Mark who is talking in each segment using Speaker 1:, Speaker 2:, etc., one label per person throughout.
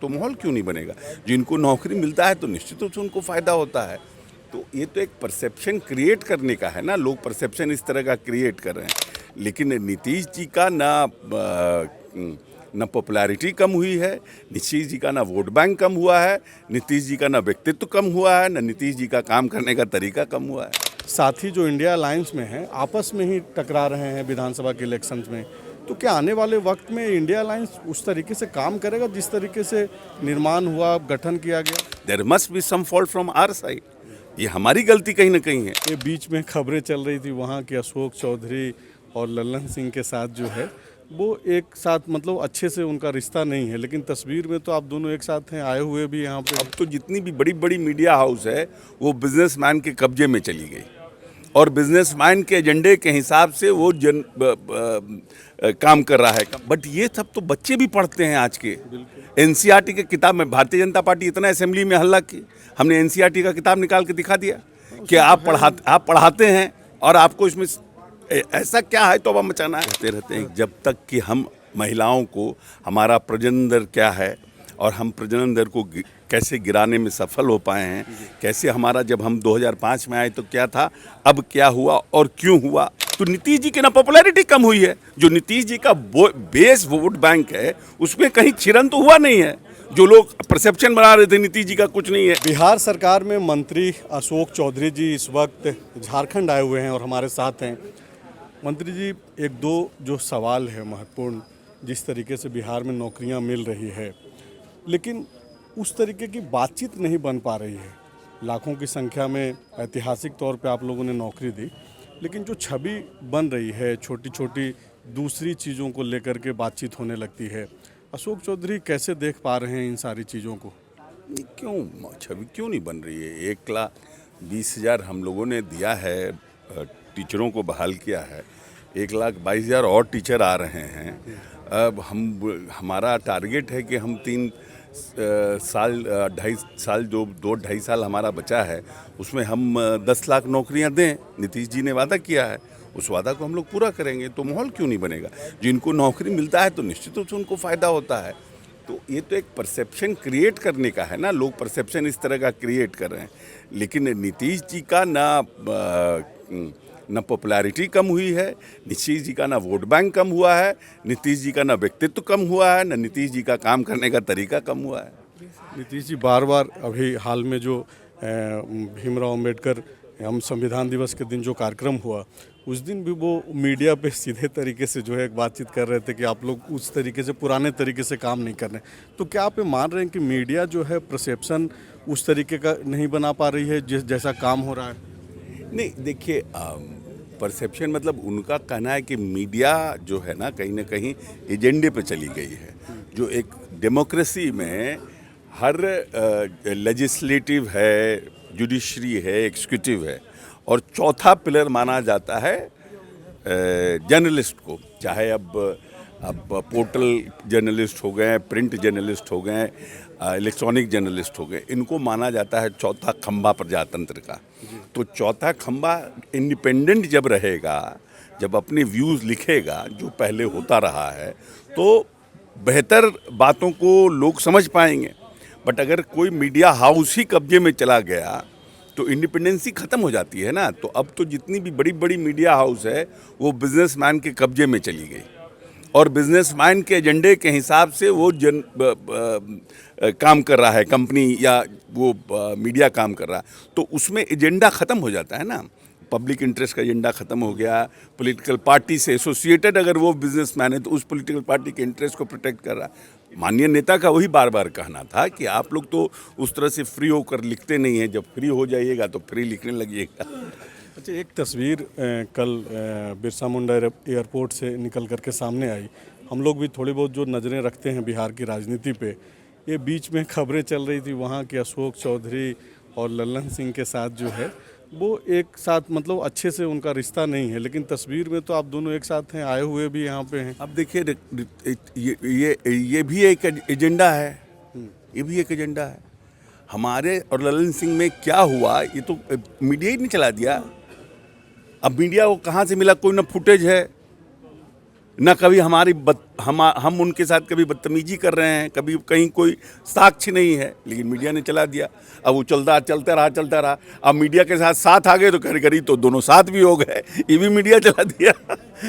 Speaker 1: तो माहौल क्यों नहीं बनेगा। जिनको नौकरी मिलता है तो निश्चित रूप से उनको फ़ायदा होता है। तो ये तो एक परसेप्शन क्रिएट करने का है ना, लोग परसेप्शन इस तरह का क्रिएट कर रहे हैं। लेकिन नीतीश जी का ना पॉपुलैरिटी कम हुई है, नीतीश जी का ना वोट बैंक कम हुआ है, नीतीश जी का ना व्यक्तित्व कम हुआ है, ना नीतीश जी का काम करने का तरीका कम हुआ है।
Speaker 2: साथी जो इंडिया अलायंस में हैं आपस में ही टकरा रहे हैं विधानसभा के इलेक्शंस में, तो क्या आने वाले वक्त में इंडिया अलायंस उस तरीके से काम करेगा जिस तरीके से निर्माण हुआ, गठन किया गया?
Speaker 1: There must be some fault from our side. ये हमारी गलती कहीं ना कहीं है।
Speaker 2: ये बीच में खबरें चल रही थी वहाँ के अशोक चौधरी और लल्लन सिंह के साथ जो है वो एक साथ, मतलब अच्छे से उनका रिश्ता नहीं है, लेकिन तस्वीर में तो आप दोनों एक साथ हैं, आए हुए भी यहाँ पे।
Speaker 1: अब तो जितनी भी बड़ी बड़ी मीडिया हाउस है वो बिजनेसमैन के कब्जे में चली गई और बिजनेसमैन के एजेंडे के हिसाब से वो काम कर रहा है। बट ये सब तो बच्चे भी पढ़ते हैं आज के। एनसीईआरटी की किताब में भारतीय जनता पार्टी इतना असेंबली में हल्ला की, हमने एनसीईआरटी का किताब निकाल के दिखा दिया कि आप पढ़ाते हैं और आपको इसमें ऐसा क्या है तो अब मचाना है। कहते रहते हैं जब तक कि हम महिलाओं को हमारा प्रजनन दर क्या है और हम प्रजनन दर को कैसे गिराने में सफल हो पाए हैं, कैसे हमारा जब हम 2005 में आए तो क्या था, अब क्या हुआ और क्यों हुआ। तो नीतीश जी की ना पॉपुलैरिटी कम हुई है, जो नीतीश जी का बेस वोट बैंक है उसमें कहीं छिरन तो हुआ नहीं है। जो लोग परसेप्शन बना रहे थे नीतीश जी का कुछ नहीं है।
Speaker 2: बिहार सरकार में मंत्री अशोक चौधरी जी इस वक्त झारखंड आए हुए हैं और हमारे साथ हैं। मंत्री जी, एक दो जो सवाल है महत्वपूर्ण, जिस तरीके से बिहार में नौकरियां मिल रही है लेकिन उस तरीके की बातचीत नहीं बन पा रही है। लाखों की संख्या में ऐतिहासिक तौर पे आप लोगों ने नौकरी दी, लेकिन जो छवि बन रही है छोटी छोटी दूसरी चीज़ों को लेकर के बातचीत होने लगती है। अशोक चौधरी कैसे देख पा रहे हैं इन सारी चीज़ों को?
Speaker 1: क्यों छवि क्यों नहीं बन रही है? 1,20,000 हम लोगों ने दिया है, टीचरों को बहाल किया है, 1,22,000 और टीचर आ रहे हैं। अब हमारा टारगेट है कि हम 3 साल 2.5 साल जो 2-2.5 साल हमारा बचा है उसमें हम 10 लाख नौकरियां दें। नीतीश जी ने वादा किया है, उस वादा को हम लोग पूरा करेंगे। तो माहौल क्यों नहीं बनेगा। जिनको नौकरी मिलता है तो निश्चित रूप से उनको फ़ायदा होता है। तो ये तो एक परसेप्शन क्रिएट करने का है ना, लोग परसेप्शन इस तरह का क्रिएट कर रहे हैं। लेकिन नीतीश जी का ना पॉपुलैरिटी कम हुई है, नीतीश जी का ना वोट बैंक कम हुआ है, नीतीश जी का ना व्यक्तित्व कम हुआ है, ना नीतीश जी का काम करने का तरीका कम हुआ है।
Speaker 2: नीतीश जी बार बार अभी हाल में जो भीमराव अम्बेडकर हम संविधान दिवस के दिन जो कार्यक्रम हुआ उस दिन भी वो मीडिया पे सीधे तरीके से जो है एक बातचीत कर रहे थे कि आप लोग उस तरीके से पुराने तरीके से काम नहीं कर रहे। तो क्या आप ये मान रहे हैं कि मीडिया जो है परसेप्शन उस तरीके का नहीं बना पा रही है जैसा काम हो रहा है?
Speaker 1: नहीं, देखिए, परसेप्शन मतलब उनका कहना है कि मीडिया जो है ना कहीं एजेंडे पे चली गई है। जो एक डेमोक्रेसी में हर लेजिस्लेटिव है, जुडिशरी है, एग्जीक्यूटिव है और चौथा पिलर माना जाता है जर्नलिस्ट को। चाहे अब पोर्टल जर्नलिस्ट हो गए, प्रिंट जर्नलिस्ट हो गए, इलेक्ट्रॉनिक जर्नलिस्ट हो गए, इनको माना जाता है चौथा खंभा प्रजातंत्र का। तो चौथा खंभा इंडिपेंडेंट जब रहेगा, जब अपने व्यूज़ लिखेगा जो पहले होता रहा है, तो बेहतर बातों को लोग समझ पाएंगे। बट अगर कोई मीडिया हाउस ही कब्जे में चला गया तो इंडिपेंडेंसी ख़त्म हो जाती है ना। तो अब तो जितनी भी बड़ी बड़ी मीडिया हाउस है वो बिजनेसमैन के कब्जे में चली गई और बिजनेसमैन के एजेंडे के हिसाब से वो काम कर रहा है, कंपनी या वो मीडिया काम कर रहा है। तो उसमें एजेंडा ख़त्म हो जाता है ना, पब्लिक इंटरेस्ट का एजेंडा ख़त्म हो गया। पॉलिटिकल पार्टी से एसोसिएटेड अगर वो बिजनेसमैन है तो उस पॉलिटिकल पार्टी के इंटरेस्ट को प्रोटेक्ट कर रहा है। माननीय नेता का वही बार बार कहना था कि आप लोग तो उस तरह से फ्री होकर लिखते नहीं हैं, जब फ्री हो जाइएगा तो फ्री लिखने लगिएगा।
Speaker 2: अच्छा, एक तस्वीर कल बिरसा मुंडा एयरपोर्ट से निकल करके सामने आई। हम लोग भी थोड़ी बहुत जो नज़रें रखते हैं बिहार की राजनीति पे, ये बीच में खबरें चल रही थी वहाँ के अशोक चौधरी और लल्लन सिंह के साथ जो है वो एक साथ, मतलब अच्छे से उनका रिश्ता नहीं है, लेकिन तस्वीर में तो आप दोनों एक साथ हैं, आए हुए भी यहाँ पे हैं।
Speaker 1: अब देखिए, ये भी एक एजेंडा है, ये भी एक एजेंडा है। हमारे और लल्लन सिंह में क्या हुआ ये तो मीडिया ही नहीं चला दिया। अब मीडिया को कहाँ से मिला? कोई ना फुटेज है, ना कभी हम उनके साथ कभी बदतमीजी कर रहे हैं, कभी कहीं कोई साक्ष्य नहीं है, लेकिन मीडिया ने चला दिया। अब वो चलता रहा। अब मीडिया के साथ साथ आ गए तो करीब तो दोनों साथ भी हो गए, ये भी मीडिया चला दिया।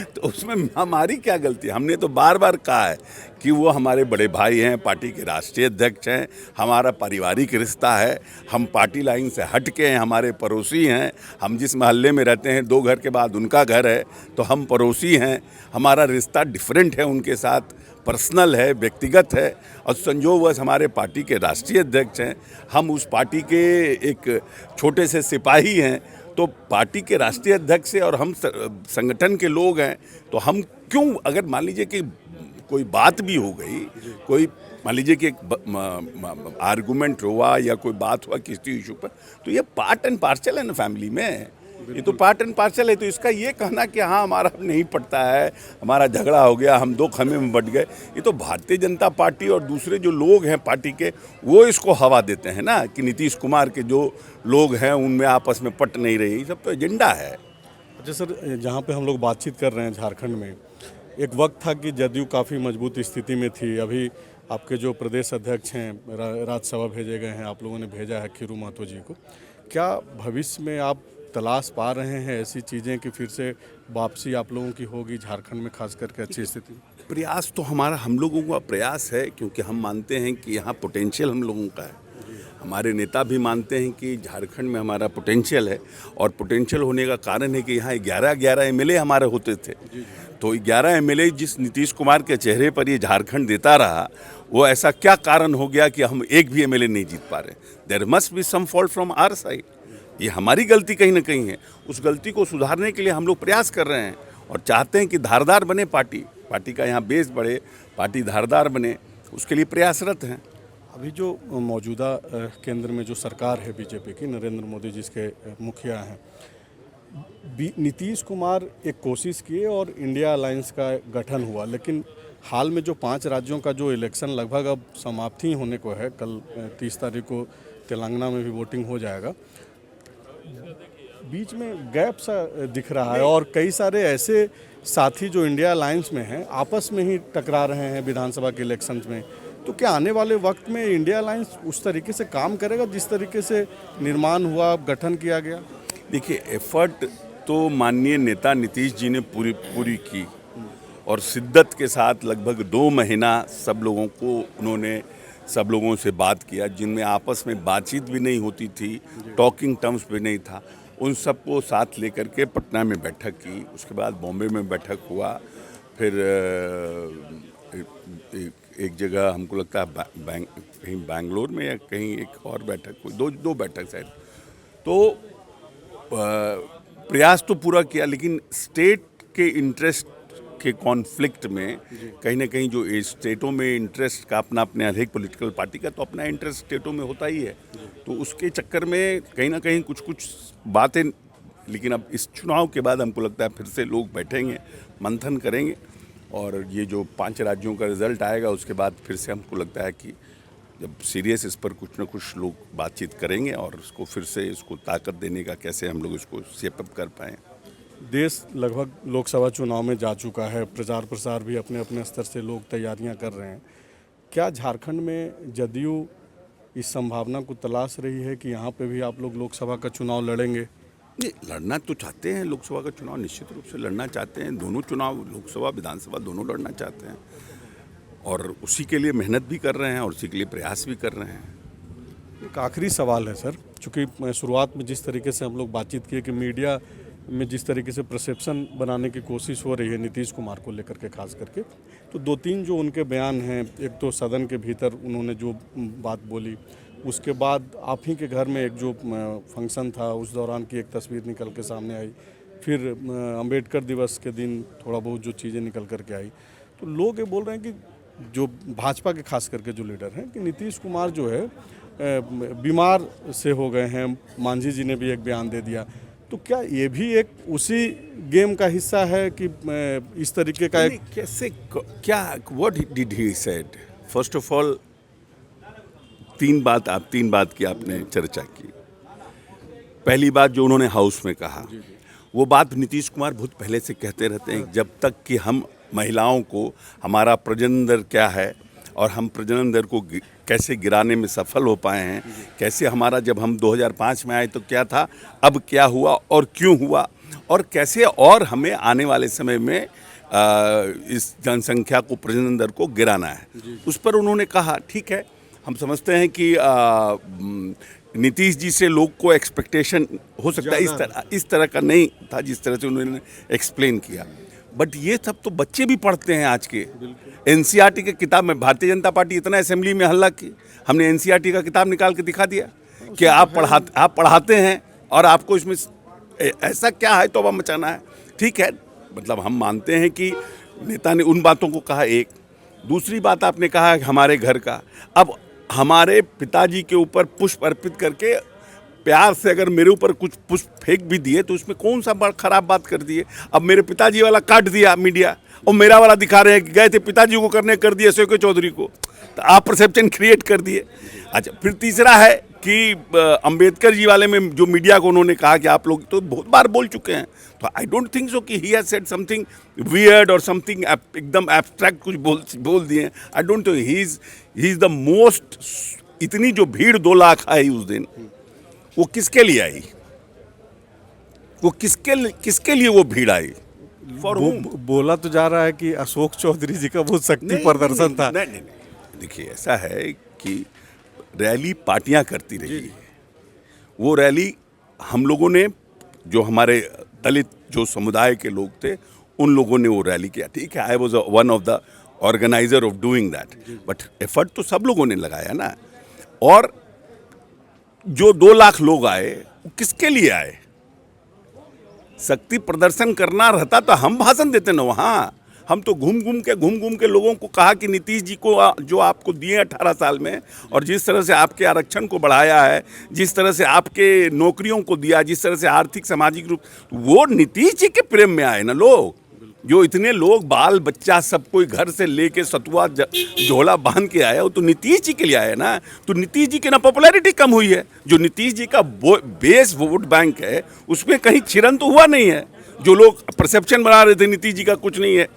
Speaker 1: तो उसमें हमारी क्या गलती है? हमने तो बार बार कहा है कि वो हमारे बड़े भाई हैं, पार्टी के राष्ट्रीय अध्यक्ष हैं, हमारा पारिवारिक रिश्ता है, हम पार्टी लाइन से हट के हैं, हमारे पड़ोसी हैं, हम जिस मोहल्ले में रहते हैं 2 घर के बाद उनका घर है, तो हम पड़ोसी हैं, हमारा रिश्ता डिफरेंट है उनके साथ, पर्सनल है, व्यक्तिगत है, और संयोगवश हमारे पार्टी के राष्ट्रीय अध्यक्ष हैं, हम उस पार्टी के एक छोटे से सिपाही हैं। तो पार्टी के राष्ट्रीय अध्यक्ष से और हम संगठन के लोग हैं, तो हम क्यों, अगर मान लीजिए कि कोई बात भी हो गई, कोई मान लीजिए कि एक आर्गूमेंट हुआ या कोई बात हुआ किसी इशू पर, तो ये पार्ट एंड पार्सल है ना फैमिली में, ये तो पार्ट एंड पार्सल है। तो इसका ये कहना कि हाँ हमारा नहीं पड़ता है, हमारा झगड़ा हो गया, हम 2 खम्भे में बट गए, ये तो भारतीय जनता पार्टी और दूसरे जो लोग हैं पार्टी के, वो इसको हवा देते हैं ना कि नीतीश कुमार के जो लोग हैं उनमें आपस में पट नहीं रही, ये सब तो एजेंडा है।
Speaker 2: अच्छा सर, जहाँ पे हम लोग बातचीत कर रहे हैं झारखंड में, एक वक्त था कि जदयू काफ़ी मजबूत स्थिति में थी। अभी आपके जो प्रदेश अध्यक्ष हैं राज्यसभा भेजे गए हैं, आप लोगों ने भेजा है खीरू महतो जी को, क्या भविष्य में आप तलाश पा रहे हैं ऐसी चीज़ें कि फिर से वापसी आप लोगों की होगी झारखंड में, खास करके अच्छी स्थिति?
Speaker 1: प्रयास तो हम लोगों का प्रयास है, क्योंकि हम मानते हैं कि यहाँ पोटेंशियल हम लोगों का है, हमारे नेता भी मानते हैं कि झारखंड में हमारा पोटेंशियल है, और पोटेंशियल होने का कारण है कि यहाँ 11 एमएलए हमारे होते थे। तो 11 एमएलए जिस नीतीश कुमार के चेहरे पर ये झारखंड देता रहा, वो ऐसा क्या कारण हो गया कि हम एक भी एमएलए नहीं जीत पा रहे? There must be some fault from our side, ये हमारी गलती कहीं ना कहीं है। उस गलती को सुधारने के लिए हम लोग प्रयास कर रहे हैं और चाहते हैं कि धारदार बने पार्टी का यहाँ बेस बढ़े, पार्टी धारदार बने, उसके लिए प्रयासरत हैं।
Speaker 2: अभी जो मौजूदा केंद्र में जो सरकार है बीजेपी की, नरेंद्र मोदी जिसके मुखिया हैं, नीतीश कुमार एक कोशिश किए और इंडिया अलायंस का गठन हुआ, लेकिन हाल में जो 5 राज्यों का जो इलेक्शन लगभग अब समाप्ति होने को है, कल 30 तारीख को तेलंगाना में भी वोटिंग हो जाएगा, बीच में गैप सा दिख रहा है और कई सारे ऐसे साथी जो इंडिया अलायंस में हैं आपस में ही टकरा रहे हैं विधानसभा के इलेक्शंस में। तो क्या आने वाले वक्त में इंडिया अलायंस उस तरीके से काम करेगा जिस तरीके से निर्माण हुआ, गठन किया गया?
Speaker 1: देखिए, एफर्ट तो माननीय नेता नीतीश जी ने पूरी की, और शिद्दत के साथ लगभग 2 महीना उन्होंने सब लोगों से बात किया, जिनमें आपस में बातचीत भी नहीं होती थी, टॉकिंग टर्म्स भी नहीं था, उन सबको साथ लेकर के पटना में बैठक की, उसके बाद बॉम्बे में बैठक हुआ, फिर एक जगह हमको लगता है कहीं बैंगलोर में या कहीं एक और बैठक हुई, दो बैठक शायद। तो प्रयास तो पूरा किया, लेकिन स्टेट के इंटरेस्ट के कॉन्फ्लिक्ट में कहीं ना कहीं जो स्टेटों में इंटरेस्ट का अपना हर एक पॉलिटिकल पार्टी का तो अपना इंटरेस्ट स्टेटों में होता ही है, तो उसके चक्कर में कहीं ना कहीं कुछ बातें, लेकिन अब इस चुनाव के बाद हमको लगता है फिर से लोग बैठेंगे, मंथन करेंगे, और ये जो 5 राज्यों का रिजल्ट आएगा उसके बाद फिर से हमको लगता है कि जब सीरियस इस पर कुछ ना कुछ लोग बातचीत करेंगे और उसको फिर से इसको ताकत देने का कैसे हम लोग इसको शेपअप कर पाएँ।
Speaker 2: देश लगभग लोकसभा चुनाव में जा चुका है, प्रचार प्रसार भी अपने अपने स्तर से लोग तैयारियां कर रहे हैं। क्या झारखंड में जदयू इस संभावना को तलाश रही है कि यहाँ पे भी आप लोग लोकसभा का चुनाव लड़ेंगे?
Speaker 1: नहीं, लड़ना तो चाहते हैं, लोकसभा का चुनाव निश्चित रूप से लड़ना चाहते हैं, दोनों चुनाव लोकसभा विधानसभा दोनों लड़ना चाहते हैं, और उसी के लिए मेहनत भी कर रहे हैं और उसी के लिए प्रयास भी कर रहे हैं।
Speaker 2: एक आखिरी सवाल है सर, चूँकि शुरुआत में जिस तरीके से हम लोग बातचीत किए कि मीडिया में जिस तरीके से परसेप्शन बनाने की कोशिश हो रही है नीतीश कुमार को लेकर के खास करके, तो 2-3 जो उनके बयान हैं, एक तो सदन के भीतर उन्होंने जो बात बोली, उसके बाद आप ही के घर में एक जो फंक्शन था उस दौरान की एक तस्वीर निकल के सामने आई, फिर अंबेडकर दिवस के दिन थोड़ा बहुत जो चीज़ें निकल कर के आई, तो लोग ये बोल रहे हैं कि जो भाजपा के खास करके जो लीडर हैं कि नीतीश कुमार जो है बीमार से हो गए हैं, मांझी जी ने भी एक बयान दे दिया, तो क्या ये भी एक उसी गेम का हिस्सा है कि इस तरीके का एक
Speaker 1: कैसे क्या what did he said? First of all 3 बात की आपने चर्चा की। पहली बात जो उन्होंने हाउस में कहा, वो बात नीतीश कुमार बहुत पहले से कहते रहते हैं, जब तक कि हम महिलाओं को हमारा प्रजनन दर क्या है और हम प्रजनन दर को कैसे गिराने में सफल हो पाए हैं, कैसे हमारा जब हम 2005 में आए तो क्या था, अब क्या हुआ और क्यों हुआ, और कैसे और हमें आने वाले समय में इस जनसंख्या को, प्रजनन दर को गिराना है। उस पर उन्होंने कहा ठीक है, हम समझते हैं कि नीतीश जी से लोग को एक्सपेक्टेशन हो सकता है इस तरह का नहीं था जिस तरह से उन्होंने एक्सप्लेन किया, बट ये सब तो बच्चे भी पढ़ते हैं आज के। एनसीईआरटी की किताब में भारतीय जनता पार्टी इतना असेंबली में हल्ला की, हमने एनसीईआरटी का किताब निकाल के दिखा दिया कि आप पढ़ाते हैं और आपको इसमें ऐसा क्या है तौबा मचाना है। ठीक है, मतलब हम मानते हैं कि नेता ने उन बातों को कहा। एक दूसरी बात आपने कहा हमारे घर का, अब हमारे पिताजी के ऊपर पुष्प अर्पित करके प्यार से अगर मेरे ऊपर कुछ पुष्प फेंक भी दिए तो उसमें कौन सा बड़ा खराब बात कर दिए। अब मेरे पिताजी वाला काट दिया मीडिया और मेरा वाला दिखा रहे हैं कि गए थे पिताजी को करने, कर दिए अशोक चौधरी को, तो आप परसेप्शन क्रिएट कर दिए। अच्छा, फिर तीसरा है कि अंबेडकर जी वाले में जो मीडिया को उन्होंने कहा कि आप लोग तो बहुत बार बोल चुके हैं, तो आई डोंट थिंक सो कि he has said something weird और समथिंग एकदम एब्स्ट्रैक्ट कुछ बोल दिए। I don't think he is the most. इतनी जो भीड़ 2 लाख आई उस दिन, वो किसके लिए आई, वो किसके लिए वो भीड़ आई, फॉर
Speaker 2: बोला तो जा रहा है कि अशोक चौधरी जी का वो शक्ति प्रदर्शन था।
Speaker 1: नहीं, देखिए ऐसा है कि रैली पार्टियां करती रही, वो रैली हम लोगों ने, जो हमारे दलित जो समुदाय के लोग थे उन लोगों ने वो रैली किया। ठीक है, I was one of the organiser of doing that, but effort तो सब लोगों ने लगाया ना। और जो 2 लाख लोग आए वो किसके लिए आए, शक्ति प्रदर्शन करना रहता तो हम भाषण देते ना वहाँ। हम तो घूम घूम के लोगों को कहा कि नीतीश जी को जो आपको दिए 18 साल में, और जिस तरह से आपके आरक्षण को बढ़ाया है, जिस तरह से आपके नौकरियों को दिया, जिस तरह से आर्थिक सामाजिक रूप, वो नीतीश जी के प्रेम में आए ना लोग। जो इतने लोग बाल बच्चा सब कोई घर से लेके सतुआ झोला बांध के आया, वो तो नीतीश जी के लिए आया ना। तो नीतीश जी की ना पॉपुलैरिटी कम हुई है, जो नीतीश जी का बेस वोट बैंक है उसमें कहीं छिरन तो हुआ नहीं है। जो लोग परसेप्शन बना रहे थे नीतीश जी का कुछ नहीं है,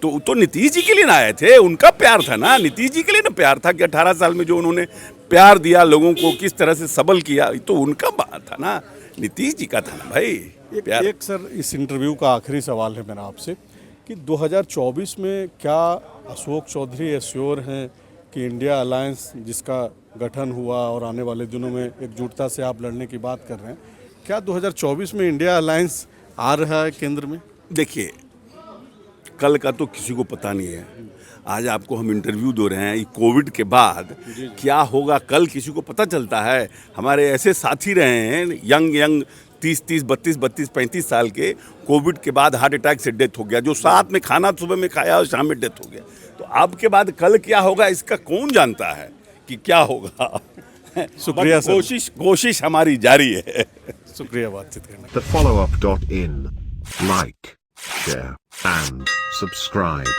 Speaker 1: तो नीतीश जी के लिए ना आए थे, उनका प्यार था ना, नीतीश जी के लिए ना प्यार था कि 18 साल में जो उन्होंने प्यार दिया लोगों को, किस तरह से सबल किया, तो उनका बात था ना, नीतीश जी का था ना भाई प्यार।
Speaker 2: एक सर, इस इंटरव्यू का आखिरी सवाल है मेरा आपसे कि 2024 में क्या अशोक चौधरी एश्योर हैं कि इंडिया अलायंस जिसका गठन हुआ और आने वाले दिनों में एकजुटता से आप लड़ने की बात कर रहे हैं, क्या 2024 में इंडिया अलायंस आ रहा है केंद्र में?
Speaker 1: देखिए, कल का तो किसी को पता नहीं है। आज आपको हम इंटरव्यू दे रहे हैं, कोविड के बाद क्या होगा कल किसी को पता चलता है। हमारे ऐसे साथी रहे हैं यंग 30, 32, 35 साल के, कोविड के बाद हार्ट अटैक से डेथ हो गया। जो साथ में खाना सुबह में खाया और शाम में डेथ हो गया। तो अब के बाद कल क्या होगा इसका कौन जानता है कि क्या होगा।
Speaker 2: शुक्रिया सर,
Speaker 1: कोशिश हमारी जारी है।
Speaker 2: शुक्रिया बातचीत करने।
Speaker 3: thefollowup.in, like, share and subscribe.